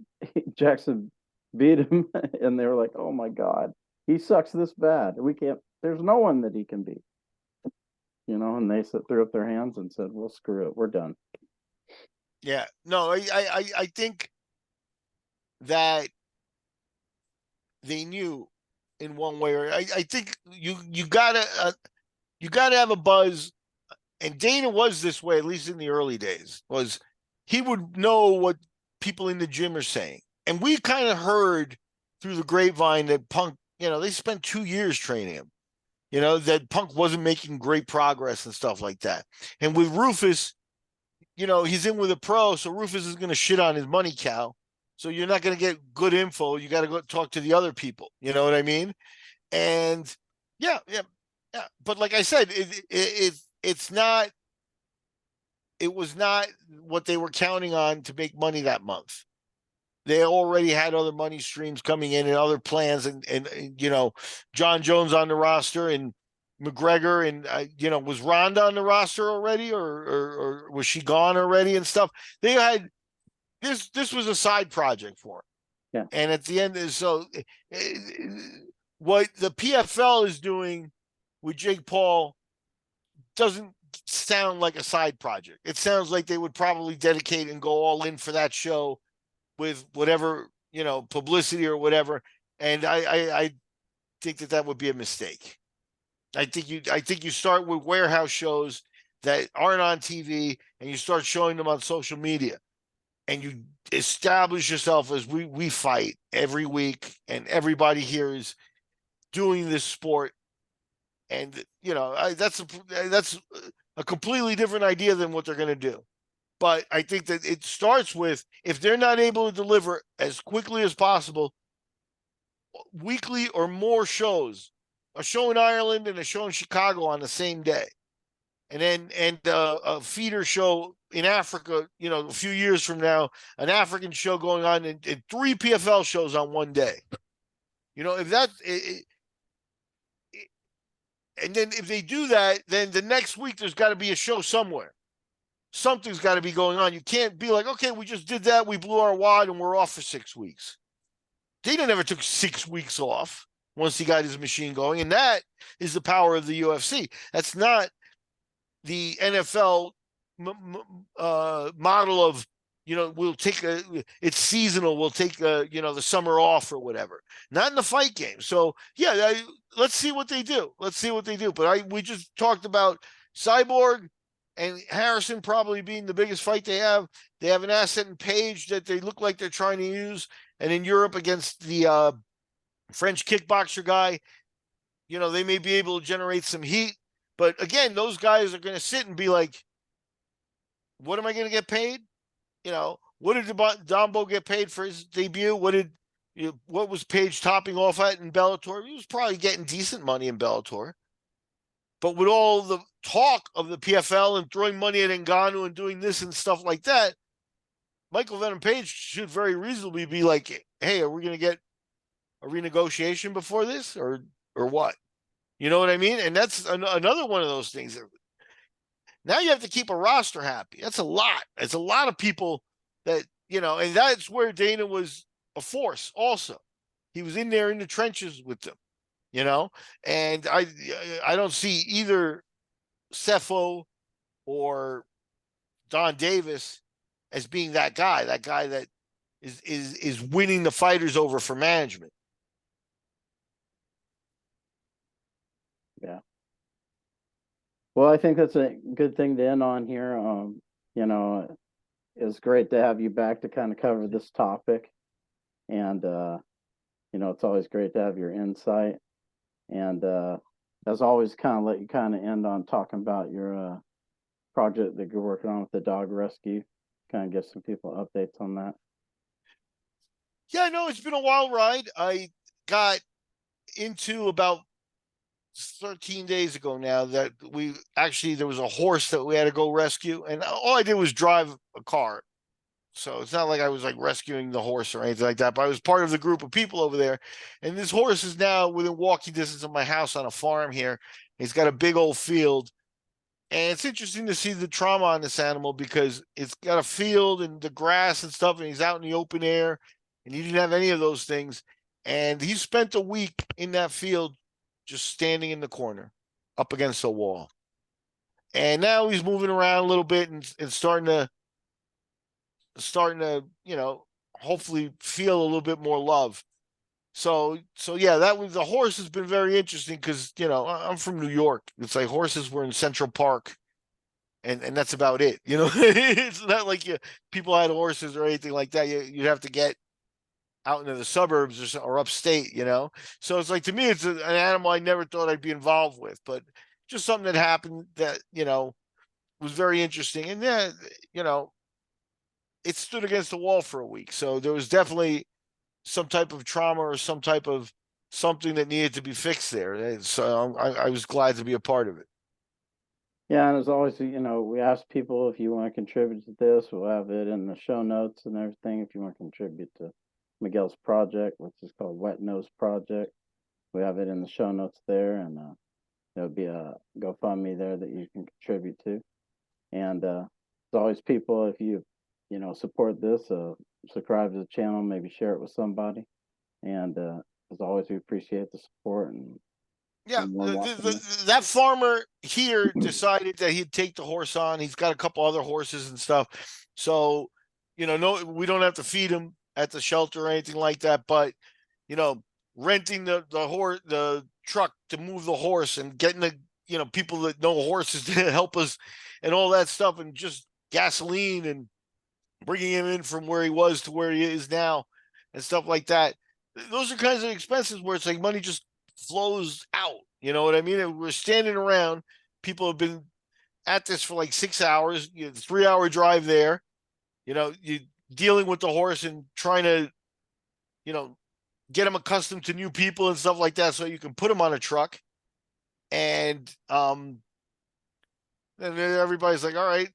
Jackson beat him, and they were like, "Oh my God, he sucks this bad. We can't. There's no one that he can beat." And they threw up their hands and said, "Well, screw it, we're done." yeah, no, I think that they knew in one way or I think you gotta have a buzz, and Dana was this way at least in the early days. Was he would know what people in the gym are saying, and we kind of heard through the grapevine that Punk, they spent 2 years training him. That Punk wasn't making great progress and stuff like that. And with Rufus, he's in with a pro, so Rufus is going to shit on his money cow. So you're not going to get good info. You got to go talk to the other people. You know what I mean? And yeah, yeah, yeah. But like I said, it's not. It was not what they were counting on to make money that month. They already had other money streams coming in and other plans, and John Jones on the roster and McGregor, and was Ronda on the roster already, or was she gone already and stuff? They had this was a side project for Yeah. him. And at the end, so what the PFL is doing with Jake Paul doesn't sound like a side project. It sounds like they would probably dedicate and go all in for that show with whatever, publicity or whatever. And I think that would be a mistake. I think you start with warehouse shows that aren't on TV, and you start showing them on social media, and you establish yourself as we fight every week, and everybody here is doing this sport. And that's a completely different idea than what they're going to do. But I think that it starts with, if they're not able to deliver as quickly as possible, weekly or more shows, a show in Ireland and a show in Chicago on the same day, and a feeder show in Africa, a few years from now, an African show going on, and 3 PFL shows on one day. If that, and then if they do that, then the next week there's got to be a show somewhere. Something's got to be going on. You can't be like, okay, we just did that, we blew our wad, and we're off for 6 weeks. Dana never took 6 weeks off once he got his machine going, and that is the power of the UFC. That's not the NFL model of, we'll take it's seasonal, we'll take the summer off or whatever. Not in the fight game. So yeah, let's see what they do. But we just talked about Cyborg and Harrison probably being the biggest fight they have. They have an asset in Page that they look like they're trying to use, and in Europe against the French kickboxer guy, they may be able to generate some heat. But again, those guys are going to sit and be like, what am I going to get paid? What did Dombo get paid for his debut? What was Page topping off at in Bellator? He was probably getting decent money in Bellator. But with all the talk of the PFL and throwing money at Ngannou and doing this and stuff like that, Michael Venom Page should very reasonably be like, hey, are we going to get a renegotiation before this or what? You know what I mean? And that's another one of those things. Now you have to keep a roster happy. That's a lot. It's a lot of people that, and that's where Dana was a force also. He was in there in the trenches with them, and I don't see either Cepho or Don Davis as being that guy that is winning the fighters over for management. Yeah. Well, I think that's a good thing to end on here. It's great to have you back to kind of cover this topic. And, it's always great to have your insight. And as always, kind of let you kind of end on talking about your project that you're working on with the dog rescue. Kind of give some people updates on that. Yeah, no, it's been a wild ride. I got into about 13 days ago now that there was a horse that we had to go rescue, and all I did was drive a car. So it's not like I was like rescuing the horse or anything like that, but I was part of the group of people over there. And this horse is now within walking distance of my house on a farm here. He's got a big old field. And it's interesting to see the trauma on this animal because it's got a field and the grass and stuff, and he's out in the open air, and he didn't have any of those things. And he spent a week in that field just standing in the corner up against a wall. And now he's moving around a little bit and starting to, hopefully feel a little bit more love. So yeah, that was the horse has been very interesting because I'm from New York. It's like horses were in Central Park, and that's about it. It's not like people had horses or anything like that. You'd have to get out into the suburbs or upstate. So it's like to me, it's an animal I never thought I'd be involved with, but just something that happened that was very interesting. And yeah, you know, it stood against the wall for a week. So there was definitely some type of trauma or some type of something that needed to be fixed there. And so I was glad to be a part of it. Yeah, and as always, we ask people if you want to contribute to this, we'll have it in the show notes and everything. If you want to contribute to Miguel's project, which is called Wet Nose Project, we have it in the show notes there, and there'll be a GoFundMe there that you can contribute to. And as always, people, if you support this, subscribe to the channel, maybe share it with somebody. And as always, we appreciate the support and Yeah, anyone watching this. that farmer here decided that he'd take the horse on. He's got a couple other horses and stuff, so no, we don't have to feed him at the shelter or anything like that. But you know, renting the truck to move the horse and getting the people that know horses to help us and all that stuff, and just gasoline and bringing him in from where he was to where he is now and stuff like that. Those are kinds of expenses where it's like money just flows out. You know what I mean? We're standing around. People have been at this for like 6 hours, 3 hour drive there. You dealing with the horse and trying to, you know, get him accustomed to new people and stuff like that, so you can put him on a truck. And then everybody's like, all right,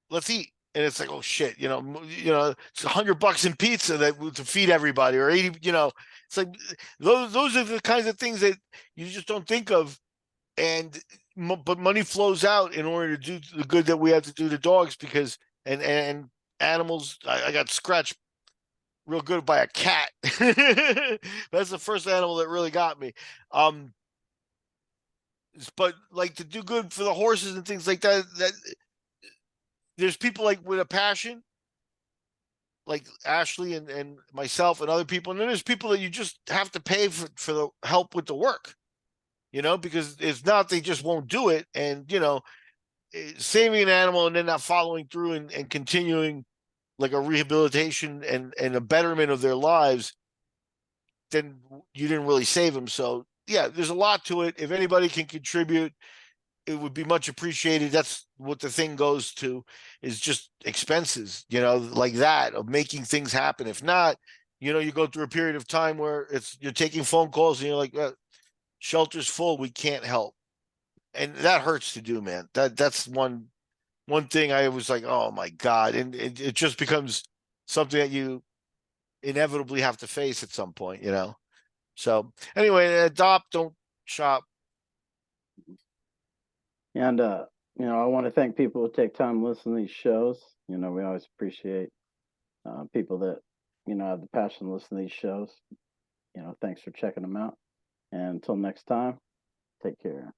let's eat. And it's like, oh shit, it's $100 in pizza to feed everybody, or 80. It's like those are the kinds of things that you just don't think of. And but money flows out in order to do the good that we have to do to dogs, because and animals. I got scratched real good by a cat. That's the first animal that really got me. Um, but like to do good for the horses and things like that there's people like with a passion, like Ashley and myself and other people. And then there's people that you just have to pay for the help with the work, because it's not, they just won't do it. And, saving an animal and then not following through and continuing like a rehabilitation and a betterment of their lives, then you didn't really save them. So yeah, there's a lot to it. If anybody can contribute, it would be much appreciated. That's what the thing goes to, is just expenses, like that, of making things happen. If not, you go through a period of time where you're taking phone calls and you're like, shelter's full, we can't help. And that hurts to do, man. That's one thing I was like, oh my God. And it just becomes something that you inevitably have to face at some point. So anyway, adopt, don't shop. And I want to thank people who take time to listen to these shows. We always appreciate people that have the passion to listen to these shows. Thanks for checking them out. And until next time, take care.